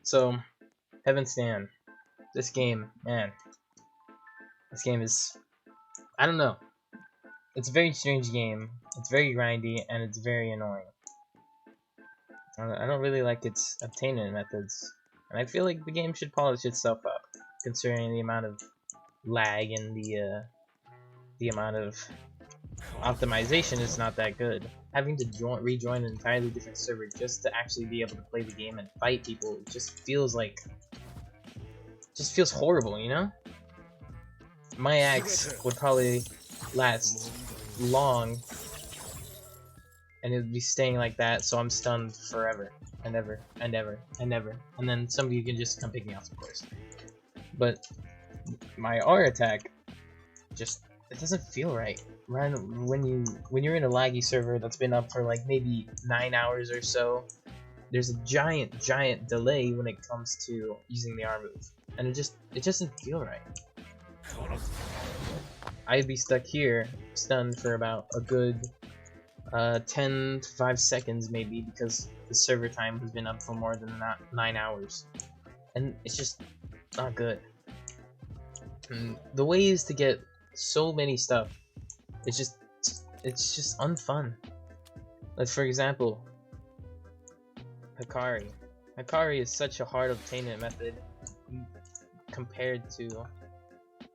So, Heaven Stand. This game, man. This game is, I don't know. It's a very strange game. It's very grindy and it's very annoying. I don't really like its obtainment methods, and I feel like the game should polish itself up, considering the amount of lag and the amount of optimization is not that good. Having to rejoin an entirely different server just to actually be able to play the game and fight people just feels horrible, you know? My axe would probably last long, and it would be staying like that, so I'm stunned forever and ever and ever and ever. And then somebody can just come pick me up, of course. But my R attack just, it doesn't feel right. When you're in a laggy server that's been up for like maybe 9 hours or so, there's a giant delay when it comes to using the R move, and it doesn't feel right. I'd be stuck here, stunned for about a good 10 to 5 seconds maybe, because the server time has been up for more than 9 hours, and it's just not good. And the ways to get so many stuff, it's just unfun. Like, for example, Hikari. Hikari is such a hard obtainment method compared to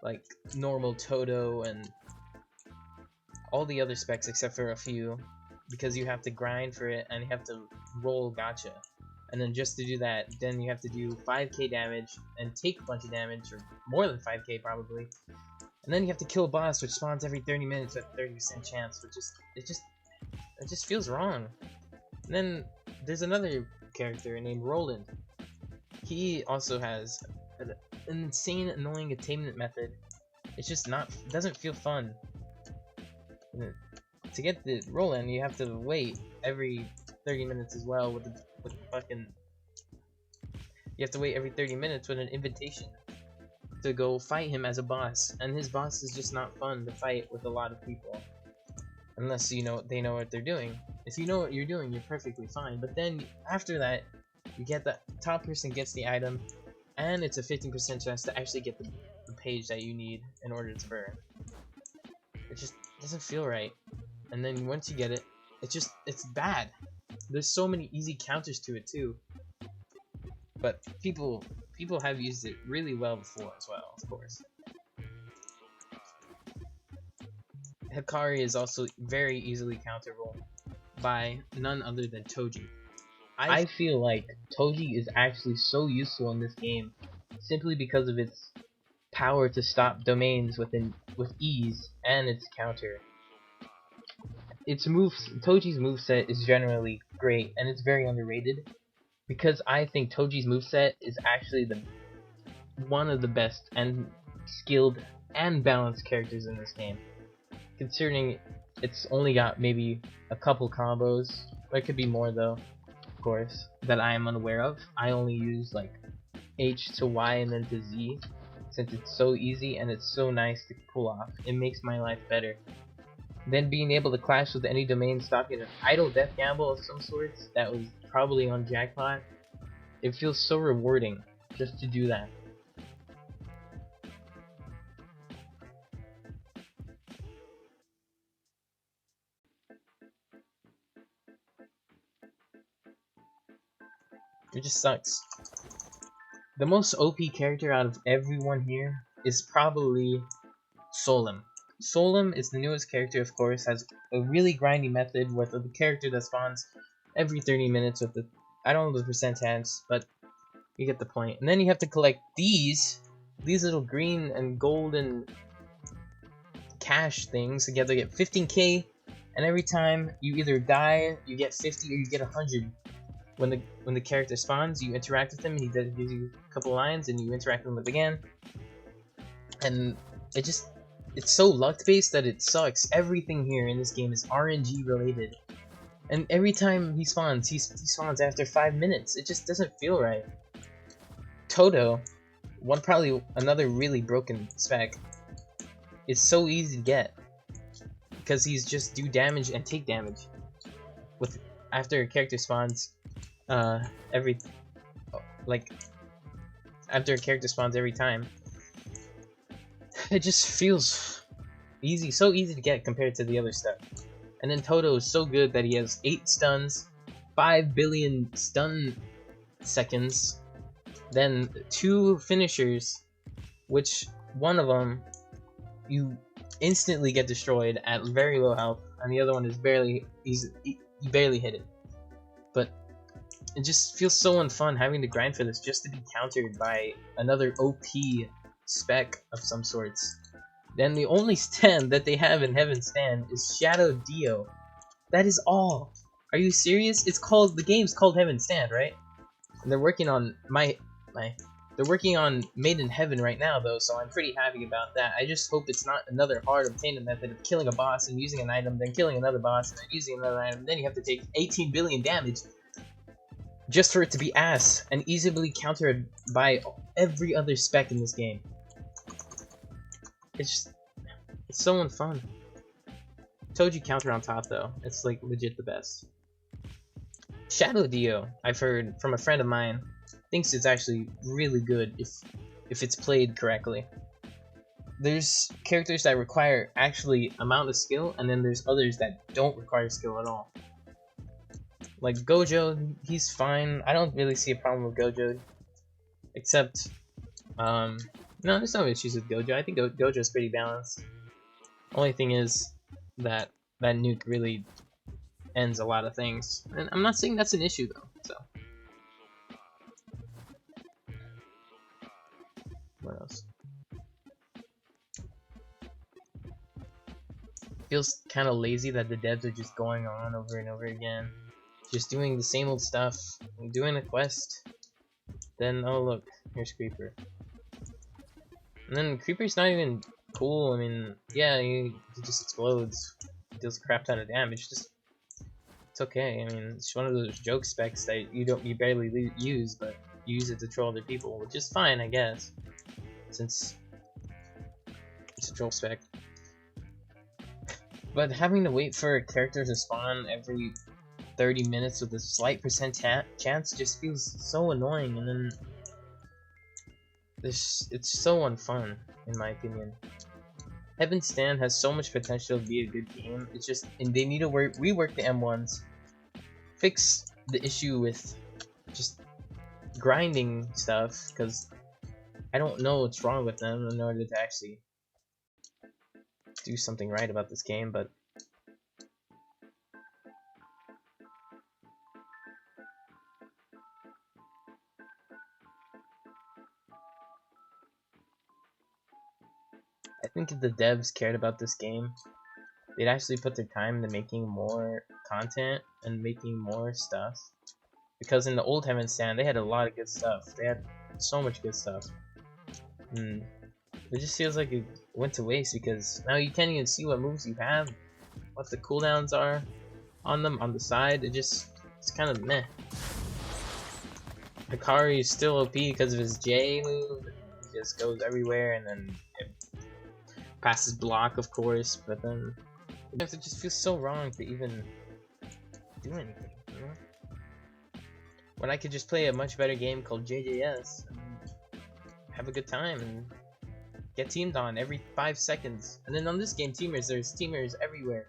like normal Todo and all the other specs except for a few, because you have to grind for it and you have to roll gacha, and then just to do that, then you have to do 5k damage and take a bunch of damage, or more than 5k probably, and then you have to kill a boss which spawns every 30 minutes with 30% chance, which it just feels wrong. And then there's another character named Roland. He also has an insane annoying attainment method. It's just doesn't feel fun. To get the Roland, you have to wait every 30 minutes as well with fucking. You have to wait every 30 minutes with an invitation to go fight him as a boss, and his boss is just not fun to fight with a lot of people, unless they know what they're doing. If you know what you're doing, you're perfectly fine. But then after that, you get the top person gets the item, and it's a 15% chance to actually get the page that you need in order to burn. It just doesn't feel right. And then once you get it, it's bad. There's so many easy counters to it too. But people have used it really well before as well, of course. Hikari is also very easily counterable by none other than Toji. I feel like Toji is actually so useful in this game simply because of its power to stop domains with ease and its counter. Toji's moveset is generally great, and it's very underrated, because I think Toji's moveset is actually one of the best and skilled and balanced characters in this game. Considering it's only got maybe a couple combos, there could be more though, of course, that I am unaware of. I only use like H to Y and then to Z, since it's so easy and it's so nice to pull off. It makes my life better. Then being able to clash with any domain, stopping an idle death gamble of some sorts that was probably on Jackpot, it feels so rewarding just to do that. It just sucks. The most OP character out of everyone here is probably Solem. Solem is the newest character, of course, has a really grindy method with the character that spawns every 30 minutes with I don't know the percent chance, but you get the point. And then you have to collect these little green and golden cash things together to get 15k, and every time you either die, you get 50 or you get 100. When the character spawns, you interact with him, and he gives you a couple lines, and you interact with him again. And it's so luck based that it sucks. Everything here in this game is RNG related, and every time he spawns, he spawns after 5 minutes. It just doesn't feel right. Todo, probably another really broken spec, is so easy to get because he's just do damage and take damage after a character spawns every like after a character spawns every time. It just feels easy, so easy to get compared to the other stuff. And then Toto is so good that he has 8 stuns, 5 billion stun seconds, then 2 finishers, which one of them you instantly get destroyed at very low health, and the other one is you barely hit it. But it just feels so unfun having to grind for this just to be countered by another OP spec of some sorts. Then the only stand that they have in Heaven's Stand is Shadow Dio. That is all. Are you serious? The game's called Heaven's Stand, right? And they're working on they're working on Made in Heaven right now though, so I'm pretty happy about that. I just hope it's not another hard obtainment method of killing a boss and using an item, then killing another boss and then using another item, then you have to take 18 billion damage just for it to be ass and easily countered by every other spec in this game. It's so unfun. Toji counter on top though, it's like legit the best. Shadow Dio, I've heard from a friend of mine, thinks it's actually really good if it's played correctly. There's characters that require actually amount of skill, and then there's others that don't require skill at all. Like Gojo, he's fine. I don't really see a problem with Gojo, except no, there's no issues with Gojo. I think Gojo's pretty balanced. Only thing is that nuke really ends a lot of things, and I'm not saying that's an issue though. So what else? Feels kind of lazy that the devs are just going on over and over again, just doing the same old stuff, doing a quest. Then oh look, here's Creeper. And then Creeper's not even cool. I mean, yeah, he just explodes, deals a crap ton of damage. Just it's okay. I mean, it's one of those joke specs that you barely use, but you use it to troll other people, which is fine, I guess, since it's a troll spec. But having to wait for a character to spawn every 30 minutes with a slight % chance just feels so annoying, and then it's so unfun, in my opinion. Heaven's Stand has so much potential to be a good game. It's just, and they need to rework the M1s, fix the issue with just grinding stuff, because I don't know what's wrong with them in order to actually do something right about this game, but I think if the devs cared about this game, they'd actually put their time into making more content and making more stuff. Because in the old Heaven's Stand, they had a lot of good stuff. They had so much good stuff. And it just feels like it went to waste because now you can't even see what moves you have, what the cooldowns are on them on the side. It's kind of meh. Hikari is still OP because of his J move. He just goes everywhere and then it passes block, of course, but then it just feels so wrong to even do anything, you know? When I could just play a much better game called JJS and have a good time and get teamed on every 5 seconds. And then on this game, there's teamers everywhere.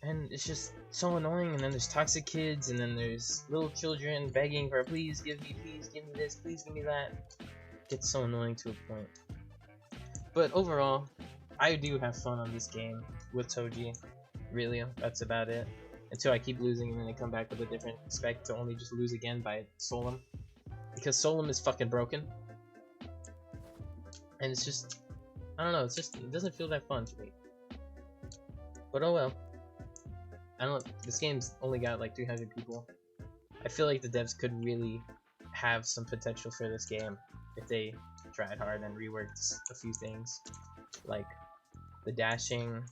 And it's just so annoying, and then there's toxic kids, and then there's little children begging for please give me this, please give me that. It gets so annoying to a point. But overall, I do have fun on this game with Toji. Really, that's about it. Until I keep losing and then I come back with a different spec to only just lose again by Solum. Because Solum is fucking broken. And it's just, I don't know, it doesn't feel that fun to me. But oh well. This game's only got like 300 people. I feel like the devs could really have some potential for this game if they tried hard and reworked a few things. Like the dashing,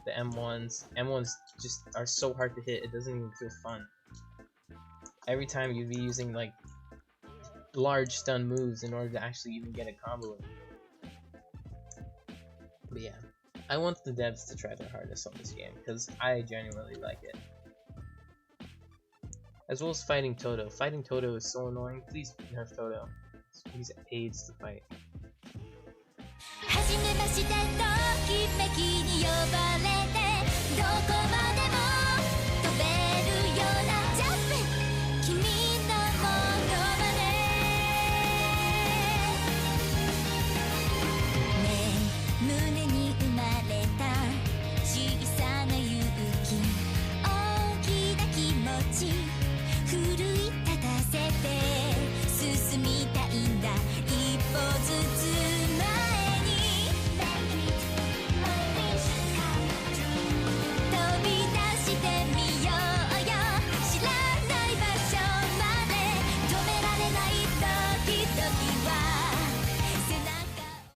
the M1s. M1s just are so hard to hit, it doesn't even feel fun. Every time you'd be using like large stun moves in order to actually even get a combo in. But yeah. I want the devs to try their hardest on this game, because I genuinely like it. as well as fighting Toto. Fighting Toto is so annoying. Please nerf Toto. He's aids to fight. 初めましてときめきに呼ばれてどこ